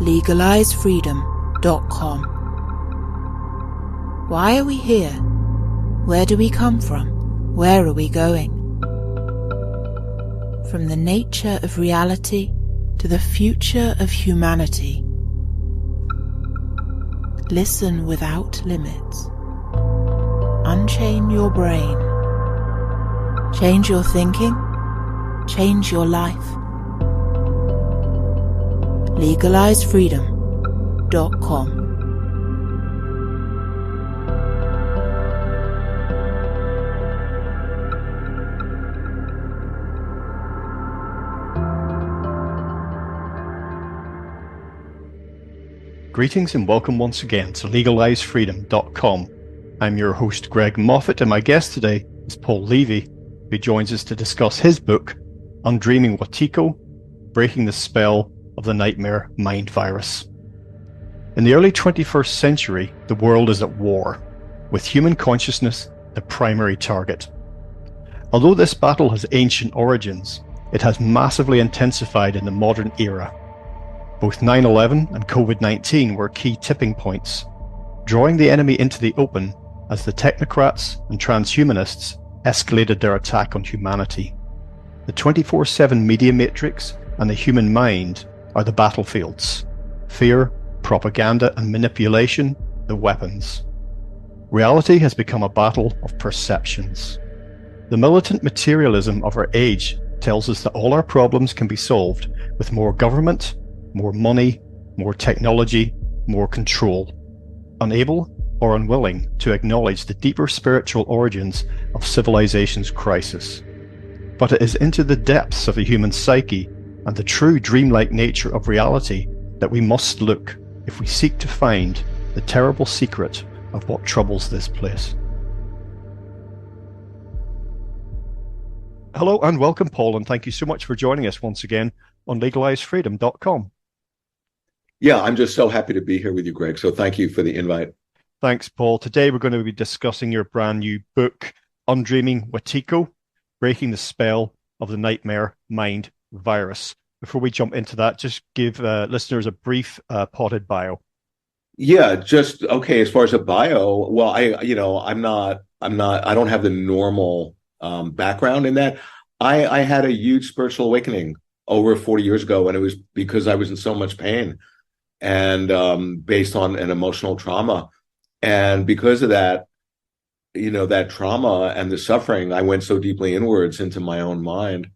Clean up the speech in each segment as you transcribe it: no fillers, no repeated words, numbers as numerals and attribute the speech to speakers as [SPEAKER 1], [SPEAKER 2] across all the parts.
[SPEAKER 1] legalizefreedom.com. Why are we here? Where do we come from? Where are we going? From the nature of reality to the future of humanity. Listen without limits. Unchain your brain. Change your thinking. Change your life. legalizefreedom.com.
[SPEAKER 2] Greetings and welcome once again to legalizefreedom.com. I'm your host Greg Moffat, and my guest today is Paul Levy, who joins us to discuss his book, Undreaming Wetiko, Breaking the Spell of the Nightmare Mind Virus. In the early 21st century, the world is at war, with human consciousness the primary target. Although this battle has ancient origins, it has massively intensified in the modern era. Both 9/11 and COVID-19 were key tipping points, drawing the enemy into the open as the Technocrats and Transhumanists escalated their attack on humanity. The 24/7 media matrix and the human mind are the battlefields. Fear, propaganda, and manipulation, the weapons. Reality has become a battle of perceptions. The militant materialism of our age tells us that all our problems can be solved with more government, more money, more technology, more control, unable or unwilling to acknowledge the deeper spiritual origins of civilization's crisis. But it is into the depths of the human psyche and the true dreamlike nature of reality that we must look if we seek to find the terrible secret of what troubles this place. Hello and welcome, Paul, and thank you so much for joining us once again on legalizefreedom.com.
[SPEAKER 3] Yeah, I'm just so happy to be here with you, Greg. So thank you for the invite.
[SPEAKER 2] Thanks, Paul. Today we're going to be discussing your brand new book, Undreaming Wetiko, Breaking the Spell of the Nightmare Mind Virus. Before we jump into that, just give listeners a brief potted bio.
[SPEAKER 3] Yeah, just okay. As far as a bio, well, I don't have the normal background in that. I had a huge spiritual awakening over 40 years ago, and it was because I was in so much pain and based on an emotional trauma. And because of that, that trauma and the suffering, I went so deeply inwards into my own mind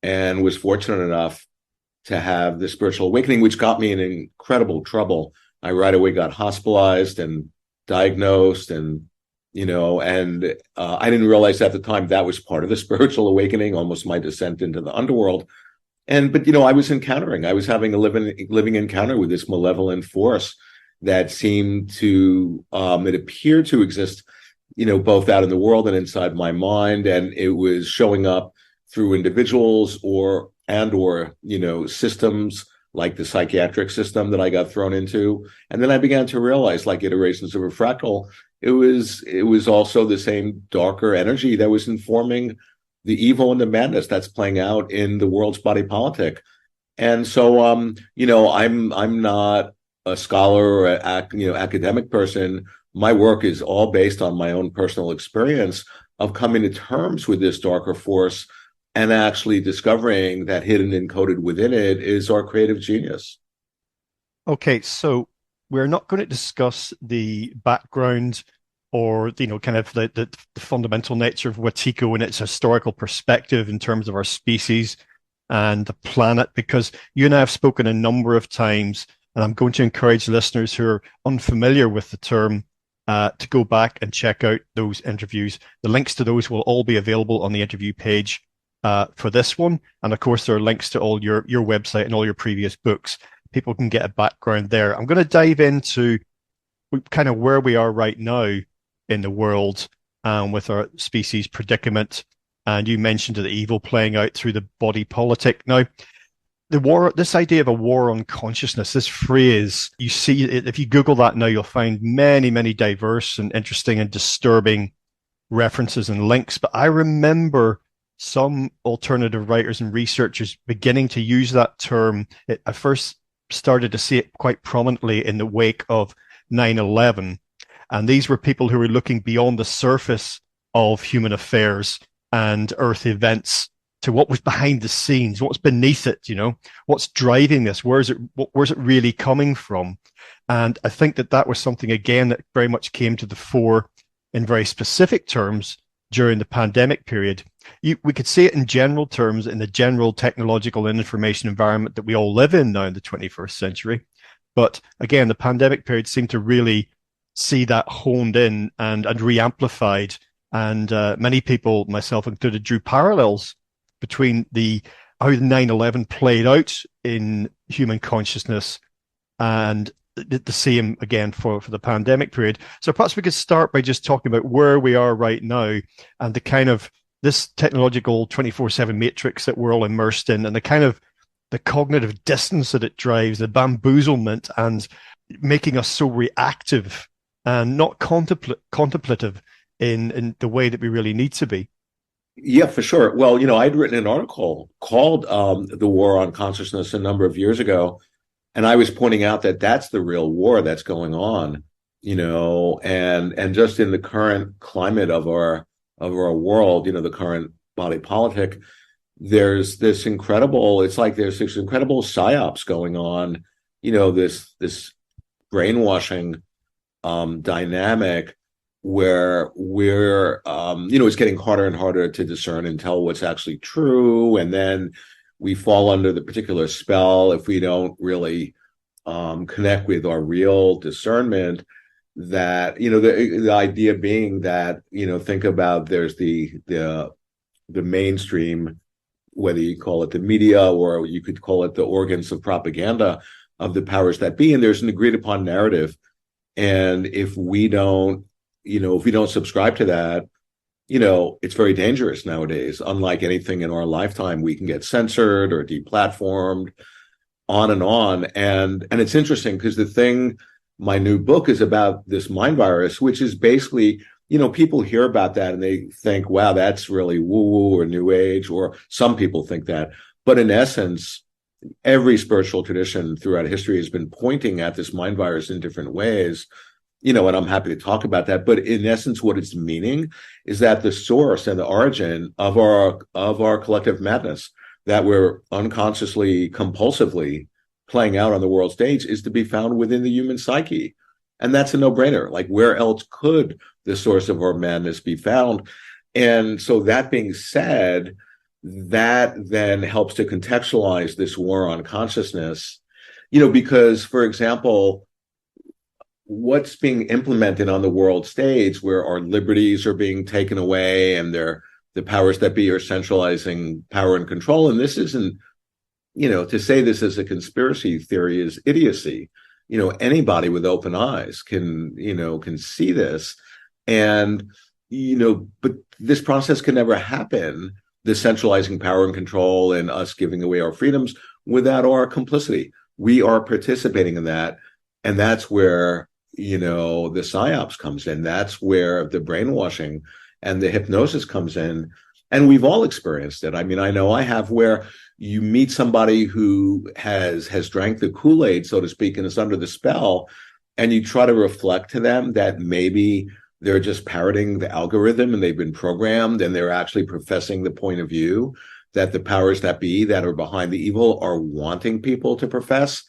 [SPEAKER 3] and was fortunate enough to have the spiritual awakening, which got me in incredible trouble. I right away got hospitalized and diagnosed and I didn't realize at the time that was part of the spiritual awakening, almost my descent into the underworld. But I was having a living encounter with this malevolent force that seemed to, it appeared to exist, both out in the world and inside my mind. And it was showing up through individuals or systems like the psychiatric system that I got thrown into. And then I began to realize, like iterations of a fractal, it was also the same darker energy that was informing the evil and the madness that's playing out in the world's body politic. And so, I'm not a scholar or academic person. My work is all based on my own personal experience of coming to terms with this darker force and actually discovering that hidden and encoded within it is our creative genius.
[SPEAKER 2] Okay, so we're not going to discuss the background or kind of the fundamental nature of Wetiko and its historical perspective in terms of our species and the planet, because you and I have spoken a number of times, and I'm going to encourage listeners who are unfamiliar with the term to go back and check out those interviews. The links to those will all be available on the interview page for this one, and of course there are links to all your website and all your previous books. People can get a background there. I'm going to dive into kind of where we are right now in the world with our species predicament. And you mentioned the evil playing out through the body politic. Now, the war, this idea of a war on consciousness, this phrase, you see it, if you Google that now, you'll find many, many diverse and interesting and disturbing references and links. But I remember some alternative writers and researchers beginning to use that term. At first, started to see it quite prominently in the wake of 9/11. And these were people who were looking beyond the surface of human affairs and Earth events to what was behind the scenes, what's beneath it, what's driving this, where's it really coming from? And I think that was something, again, that very much came to the fore in very specific terms during the pandemic period. We could see it in general terms in the general technological and information environment that we all live in now in the 21st century. But again, the pandemic period seemed to really see that honed in and re-amplified. And many people, myself included, drew parallels between how 9/11 played out in human consciousness and the same again for the pandemic period. So perhaps we could start by just talking about where we are right now and the kind of this technological 24/7 matrix that we're all immersed in, and the kind of the cognitive dissonance that it drives, the bamboozlement, and making us so reactive and not contemplative in the way that we really need to be.
[SPEAKER 3] Yeah, for sure. Well, I'd written an article called The War on Consciousness a number of years ago, and I was pointing out that that's the real war that's going on, and just in the current climate of our world, the current body politic, there's this incredible psyops going on, this brainwashing dynamic where we're, it's getting harder and harder to discern and tell what's actually true. And then we fall under the particular spell if we don't really connect with our real discernment. That, the idea being that, think about there's the mainstream, whether you call it the media or you could call it the organs of propaganda of the powers that be, and there's an agreed upon narrative. And if we don't subscribe to that, it's very dangerous nowadays. Unlike anything in our lifetime, we can get censored or deplatformed, on and on. And it's interesting because my new book is about this mind virus, which is basically, people hear about that and they think, wow, that's really woo-woo or new age, or some people think that. But in essence, every spiritual tradition throughout history has been pointing at this mind virus in different ways, and I'm happy to talk about that. But in essence, what it's meaning is that the source and the origin of our collective madness that we're unconsciously, compulsively playing out on the world stage is to be found within the human psyche. And that's a no-brainer. Like, where else could the source of our madness be found? And so that being said, that then helps to contextualize this war on consciousness, because, for example, what's being implemented on the world stage, where our liberties are being taken away and the powers that be are centralizing power and control. And this isn't, to say this as a conspiracy theory is idiocy. Anybody with open eyes can see this. And, but this process can never happen, the centralizing power and control and us giving away our freedoms, without our complicity. We are participating in that. And that's where, the psyops comes in. That's where the brainwashing and the hypnosis comes in. And we've all experienced it. I mean, I know I have, where you meet somebody who has drank the Kool-Aid, so to speak, and is under the spell, and you try to reflect to them that maybe they're just parroting the algorithm and they've been programmed, and they're actually professing the point of view that the powers that be that are behind the evil are wanting people to profess.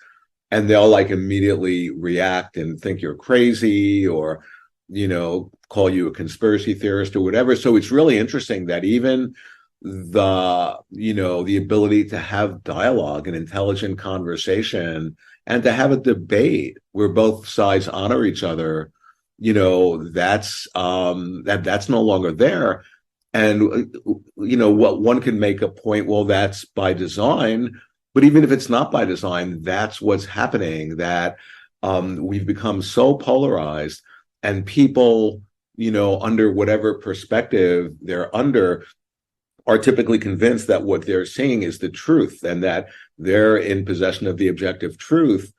[SPEAKER 3] And they'll immediately react and think you're crazy, or, call you a conspiracy theorist or whatever. So it's really interesting that even the ability to have dialogue and intelligent conversation and to have a debate where both sides honor each other, that's no longer there. And, what one can make a point, well, that's by design. But even if it's not by design, that's what's happening, that we've become so polarized, and people, under whatever perspective they're under, are typically convinced that what they're seeing is the truth and that they're in possession of the objective truth.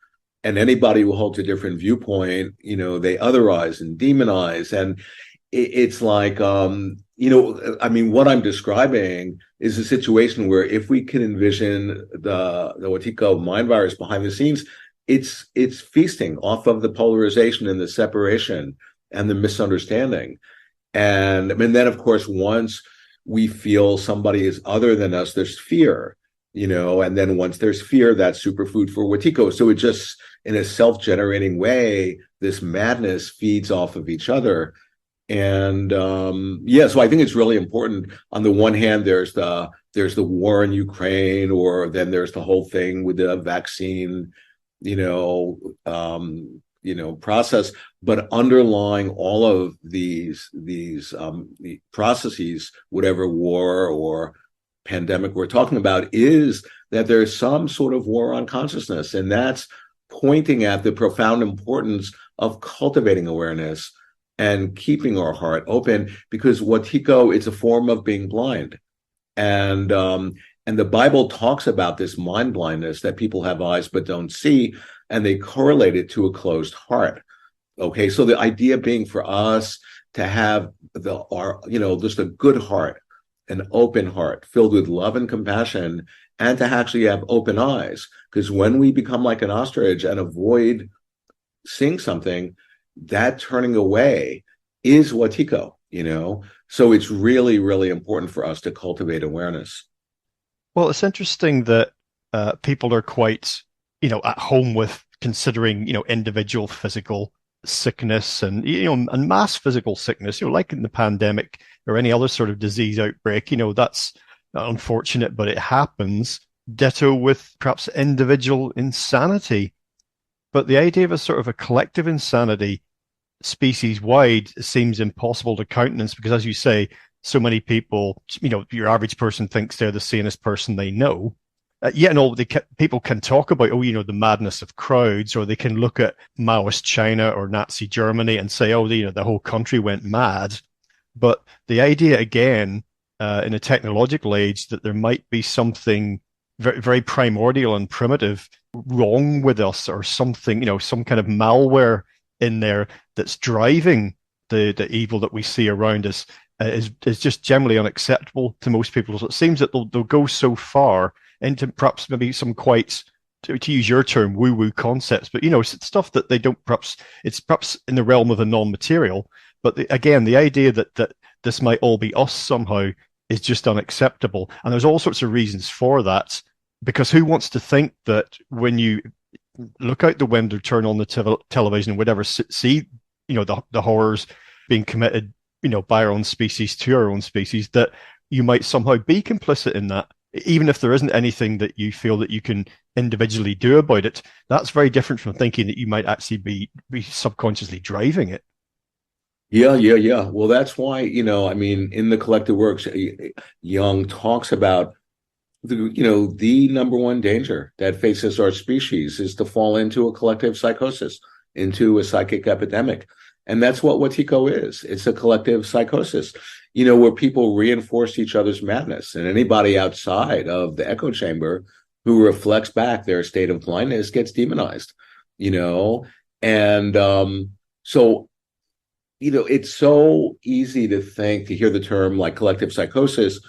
[SPEAKER 3] And anybody who holds a different viewpoint, they otherize and demonize. And it's like, I mean, what I'm describing is a situation where if we can envision the Wetiko mind virus behind the scenes, it's feasting off of the polarization and the separation and the misunderstanding. And I mean, then of course, once we feel somebody is other than us, there's fear, and then once there's fear, that's superfood for Wetiko. So it just, in a self-generating way, this madness feeds off of each other. And so I think it's really important. On the one hand, there's the war in Ukraine, or then there's the whole thing with the vaccine, process. But underlying all of these the processes, whatever war or pandemic we're talking about, is that there's some sort of war on consciousness, and that's pointing at the profound importance of cultivating awareness and keeping our heart open, because Wetiko, it's a form of being blind. And the Bible talks about this mind blindness, that people have eyes but don't see, and they correlate it to a closed heart. Okay, so the idea being for us to have just a good heart, an open heart filled with love and compassion, and to actually have open eyes, because when we become like an ostrich and avoid seeing something, that turning away is Wetiko, So it's really, really important for us to cultivate awareness.
[SPEAKER 2] Well, it's interesting that people are quite, at home with considering, individual physical sickness and, and mass physical sickness, like in the pandemic or any other sort of disease outbreak, that's unfortunate, but it happens. Ditto with perhaps individual insanity. But the idea of a sort of a collective insanity species wide seems impossible to countenance, because, as you say, so many people, your average person thinks they're the sanest person they know. People can talk about, the madness of crowds, or they can look at Maoist China or Nazi Germany and say, the whole country went mad. But the idea, again, in a technological age, that there might be something very, very primordial and primitive wrong with us, or something, some kind of malware in there that's driving the evil that we see around us, is just generally unacceptable to most people. So it seems that they'll go so far into perhaps maybe some quite, to use your term, woo-woo concepts, but stuff that they don't, it's perhaps in the realm of the non-material. But again, the idea that this might all be us somehow is just unacceptable. And there's all sorts of reasons for that, because who wants to think that when you look out the window, turn on the television, and whatever, see, the horrors being committed, by our own species to our own species, that you might somehow be complicit in that, even if there isn't anything that you feel that you can individually do about it. That's very different from thinking that you might actually be subconsciously driving it.
[SPEAKER 3] Yeah. Well, that's why, in the collective works, Jung talks about the number one danger that faces our species is to fall into a collective psychosis, into a psychic epidemic. And that's what Wetiko is. It's a collective psychosis, where people reinforce each other's madness, and anybody outside of the echo chamber who reflects back their state of blindness gets demonized, and so it's so easy to hear the term like collective psychosis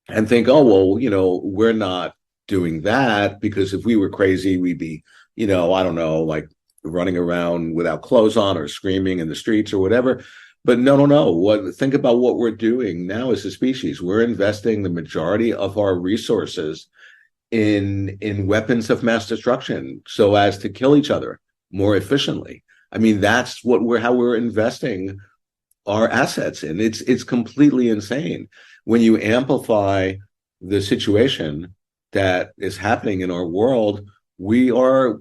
[SPEAKER 3] and think, oh, well, we're not doing that, because if we were crazy, we'd be, I don't know, like running around without clothes on or screaming in the streets or whatever. But no. Think about what we're doing now as a species. We're investing the majority of our resources in weapons of mass destruction so as to kill each other more efficiently. I mean, that's how we're investing our assets in. It's completely insane. When you amplify the situation that is happening in our world, we are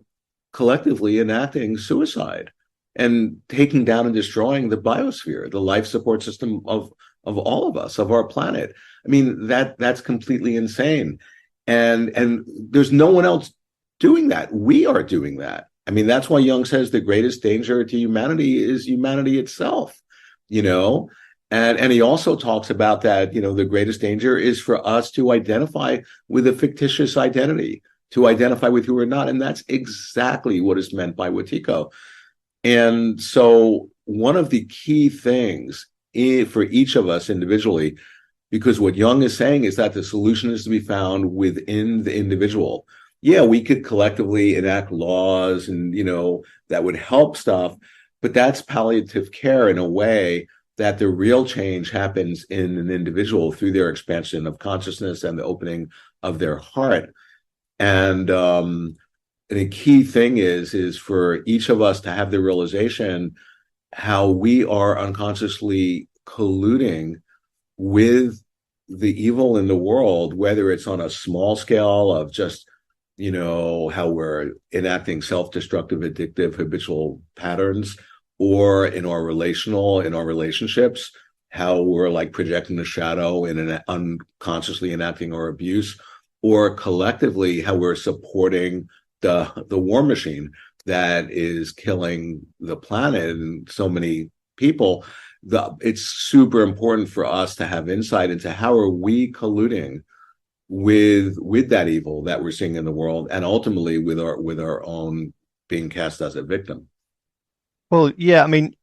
[SPEAKER 3] collectively enacting suicide and taking down and destroying the biosphere, the life support system of all of us, of our planet. I mean, that's completely insane. And there's no one else doing that. We are doing that. I mean, that's why Jung says the greatest danger to humanity is humanity itself, And he also talks about that, the greatest danger is for us to identify with a fictitious identity, to identify with who we're not. And that's exactly what is meant by Wetiko. And so one of the key things for each of us individually, because what Jung is saying is that the solution is to be found within the individual. Yeah, we could collectively enact laws and, that would help stuff, but that's palliative care in a way that the real change happens in an individual through their expansion of consciousness and the opening of their heart. And a key thing is for each of us to have the realization how we are unconsciously colluding with the evil in the world, whether it's on a small scale of just, how we're enacting self-destructive, addictive, habitual patterns, or in our relationships, how we're like projecting the shadow and unconsciously enacting our abuse, or collectively how we're supporting the war machine that is killing the planet and so many people. It's super important for us to have insight into how are we colluding with that evil that we're seeing in the world, and ultimately with our own being cast as a victim.
[SPEAKER 2] Well, yeah, I mean,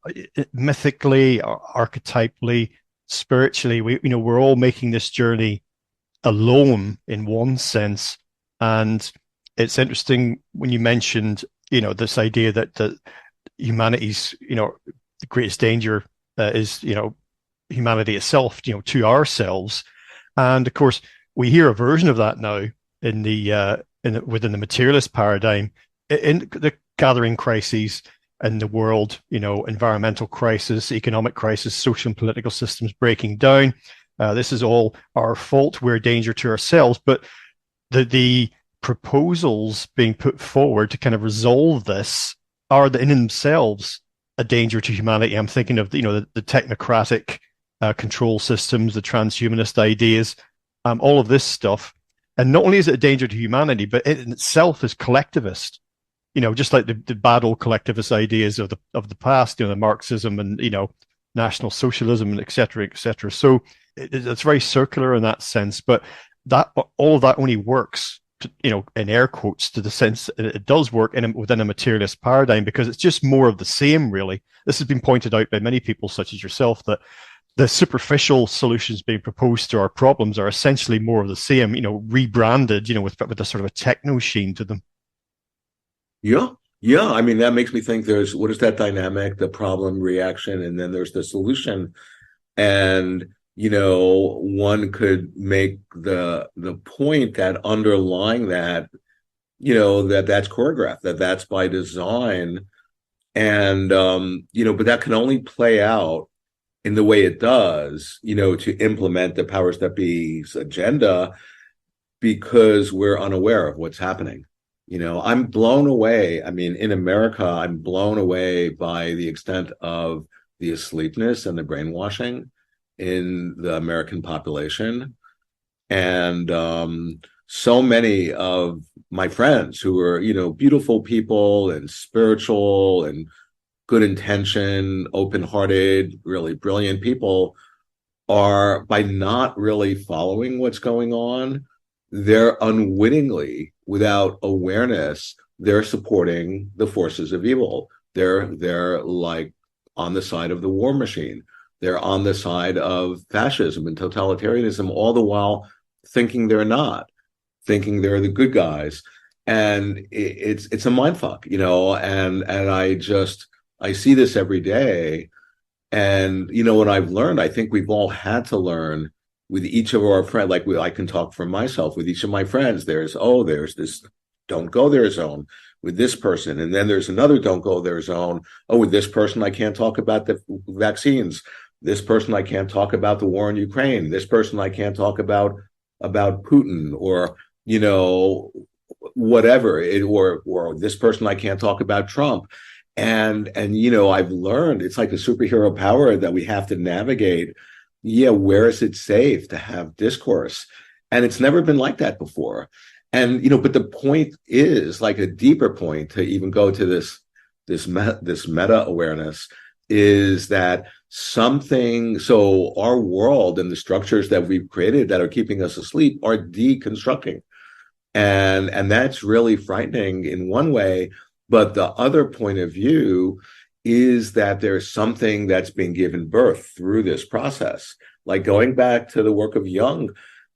[SPEAKER 2] mythically, archetypally, spiritually, we're all making this journey alone in one sense. And it's interesting when you mentioned, this idea that humanity's, the greatest danger is, humanity itself, to ourselves. And of course, we hear a version of that now in within the materialist paradigm, in the gathering crises in the world, environmental crisis, economic crisis, social and political systems breaking down. This is all our fault. We're a danger to ourselves. But the proposals being put forward to kind of resolve this are in themselves a danger to humanity. I'm thinking of the technocratic control systems, the transhumanist ideas, all of this stuff. And not only is it a danger to humanity, but it in itself is collectivist. Just like the bad old collectivist ideas of the past, the Marxism and National Socialism and et cetera, et cetera. So it's very circular in that sense. But that all of that only works, in air quotes, to the sense that it does work within a materialist paradigm, because it's just more of the same, really. This has been pointed out by many people, such as yourself, that the superficial solutions being proposed to our problems are essentially more of the same, rebranded, with a sort of a techno sheen to them.
[SPEAKER 3] Yeah. I mean, that makes me think what is that dynamic, the problem reaction, and then there's the solution. And, one could make the point that underlying that, that's choreographed, that's by design. And, but that can only play out in the way it does, to implement the powers that be's agenda, because we're unaware of what's happening. I'm blown away. I mean, in America, I'm blown away by the extent of the asleepness and the brainwashing in the American population. And so many of my friends who are, beautiful people and spiritual and good intention, open-hearted, really brilliant people, are, by not really following what's going on, they're unwittingly, without awareness, they're supporting the forces of evil. They're like on the side of the war machine. They're on the side of fascism and totalitarianism, all the while thinking they're not, thinking they're the good guys. And it's a mindfuck, and I see this every day. And, what I've learned, I think we've all had to learn with each of our friends, like I can talk for myself, with each of my friends, there's this don't go there zone with this person. And then there's another don't go there zone. Oh, with this person, I can't talk about the vaccines. This person, I can't talk about the war in Ukraine. This person, I can't talk about Putin, or, whatever, or this person, I can't talk about Trump. And I've learned it's like a superhero power that we have to navigate. Yeah, where is it safe to have discourse? And it's never been like that before. And but the point is, like, a deeper point to even go to this meta awareness is that so our world and the structures that we've created that are keeping us asleep are deconstructing. And that's really frightening in one way. But the other point of view is that there's something that's being given birth through this process. Like going back to the work of Jung,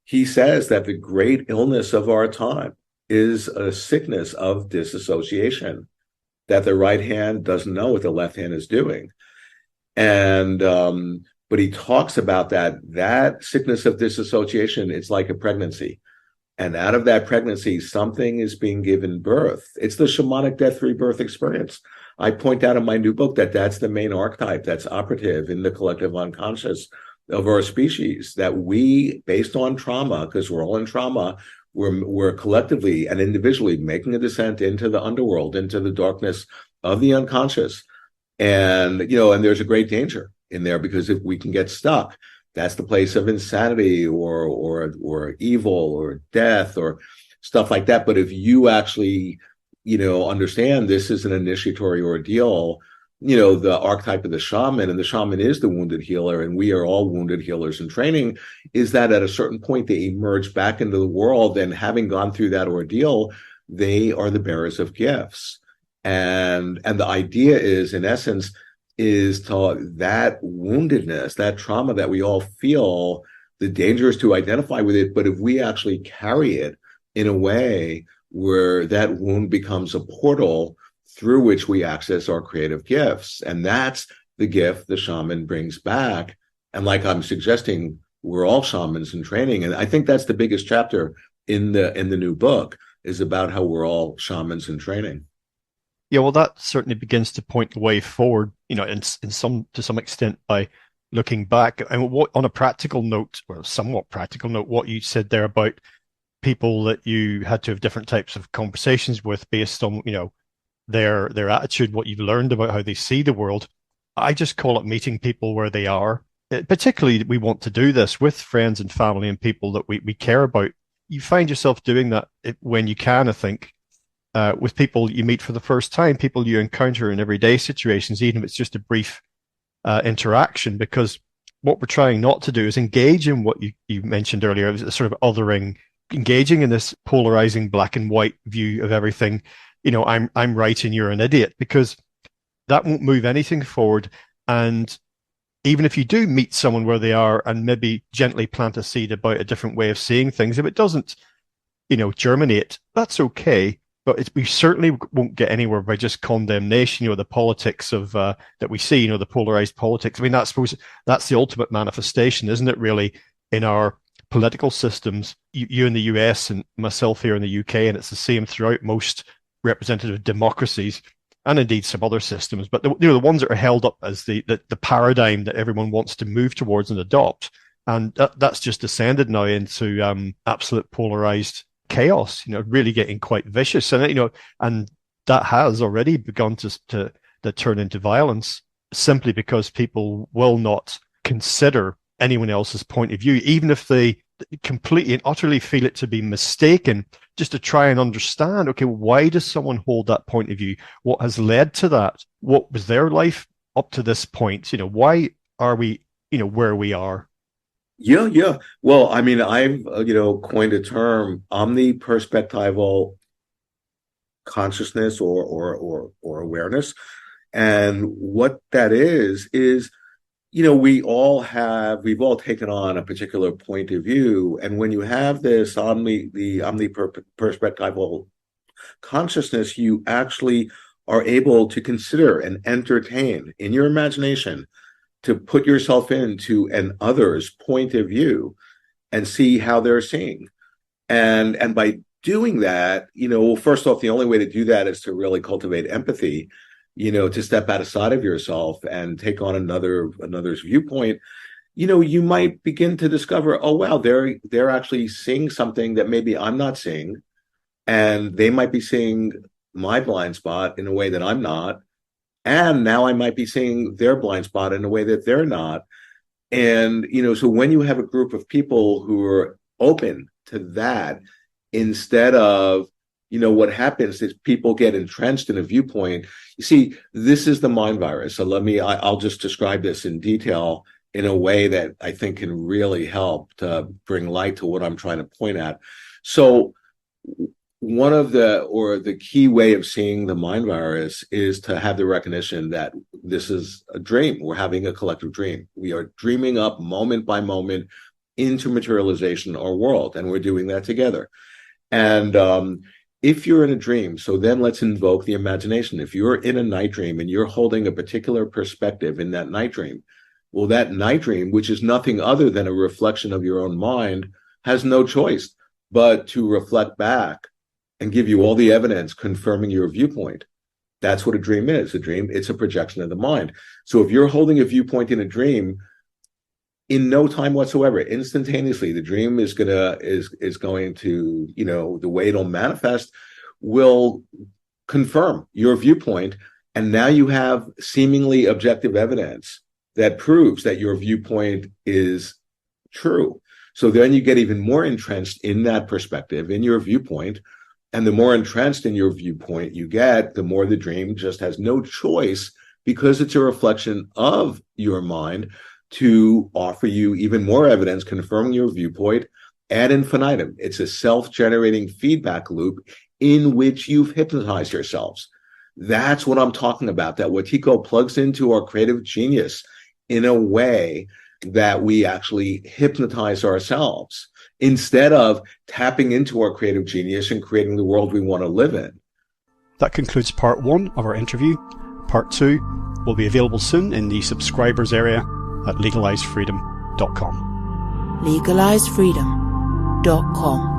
[SPEAKER 3] he says that the great illness of our time is a sickness of disassociation, that the right hand doesn't know what the left hand is doing. And but he talks about that sickness of disassociation, it's like a pregnancy. And out of that pregnancy, something is being given birth. It's the shamanic death rebirth experience. I point out in my new book that that's the main archetype that's operative in the collective unconscious of our species, that we, based on trauma, because we're all in trauma, we're collectively and individually making a descent into the underworld, into the darkness of the unconscious. And, and there's a great danger in there, because if we can get stuck, that's the place of insanity or evil or death or stuff like that. But if you actually, understand this is an initiatory ordeal, the archetype of the shaman, and the shaman is the wounded healer, and we are all wounded healers in training, is that at a certain point they emerge back into the world, and having gone through that ordeal, they are the bearers of gifts. And the idea is, in essence, is to that woundedness, that trauma that we all feel, the danger is to identify with it. But if we actually carry it in a way where that wound becomes a portal through which we access our creative gifts, and that's the gift the shaman brings back. And like I'm suggesting, we're all shamans in training. And I think that's the biggest chapter in the new book, is about how we're all shamans in training.
[SPEAKER 2] Yeah, well, that certainly begins to point the way forward, to some extent, by looking back. And what, on a practical note, or somewhat practical note, what you said there about people that you had to have different types of conversations with based on, their attitude, what you've learned about how they see the world. I just call it meeting people where they are. Particularly, we want to do this with friends and family and people that we care about. You find yourself doing that when you can, I think. With people you meet for the first time, people you encounter in everyday situations, even if it's just a brief interaction, because what we're trying not to do is engage in what you mentioned earlier, a sort of othering, engaging in this polarizing black and white view of everything. I'm right and you're an idiot, because that won't move anything forward. And even if you do meet someone where they are and maybe gently plant a seed about a different way of seeing things, if it doesn't, germinate, that's okay. But we certainly won't get anywhere by just condemnation, the politics of that we see, the polarized politics. I mean, that's the ultimate manifestation, isn't it, really, in our political systems? You in the US and myself here in the UK, and it's the same throughout most representative democracies, and indeed some other systems. But the ones that are held up as the paradigm that everyone wants to move towards and adopt, and that's just descended now into absolute polarized chaos, really getting quite vicious, and and that has already begun to turn into violence, simply because people will not consider anyone else's point of view, even if they completely and utterly feel it to be mistaken, just to try and understand, okay, why does someone hold that point of view? What has led to that? What was their life up to this point? Why are we, where we are?
[SPEAKER 3] Yeah. Well, I mean, I've coined a term, omniperspectival consciousness or awareness, and what that is we've all taken on a particular point of view, and when you have this the omniperspectival consciousness, you actually are able to consider and entertain in your imagination, to put yourself into an other's point of view and see how they're seeing. And by doing that, first off, the only way to do that is to really cultivate empathy, to step outside of yourself and take on another's viewpoint. You might begin to discover, oh, wow, they're actually seeing something that maybe I'm not seeing. And they might be seeing my blind spot in a way that I'm not. And now I might be seeing their blind spot in a way that they're not. And, so when you have a group of people who are open to that, instead of, what happens is people get entrenched in a viewpoint. You see, this is the mind virus. So I'll just describe this in detail in a way that I think can really help to bring light to what I'm trying to point at. So one of the key way of seeing the mind virus is to have the recognition that this is a dream. We're having a collective dream. We are dreaming up moment by moment into materialization our world, and we're doing that together. And if you're in a dream, so then let's invoke the imagination. If you're in a night dream and you're holding a particular perspective in that night dream, well, that night dream, which is nothing other than a reflection of your own mind, has no choice but to reflect back and give you all the evidence confirming your viewpoint. That's what a dream is. A dream, it's a projection of the mind. So if you're holding a viewpoint in a dream, in no time whatsoever, instantaneously, the dream is going to, the way it'll manifest will confirm your viewpoint. And now you have seemingly objective evidence that proves that your viewpoint is true. So then you get even more entrenched in that perspective, in your viewpoint. And the more entrenched in your viewpoint you get, the more the dream just has no choice, because it's a reflection of your mind, to offer you even more evidence confirming your viewpoint ad infinitum. It's a self-generating feedback loop in which you've hypnotized yourselves. That's what I'm talking about, that Wetiko plugs into our creative genius in a way that we actually hypnotize ourselves instead of tapping into our creative genius and creating the world we want to live in.
[SPEAKER 2] That concludes part 1 of our interview. Part 2 will be available soon in the subscribers area at legalizefreedom.com.
[SPEAKER 1] legalizefreedom.com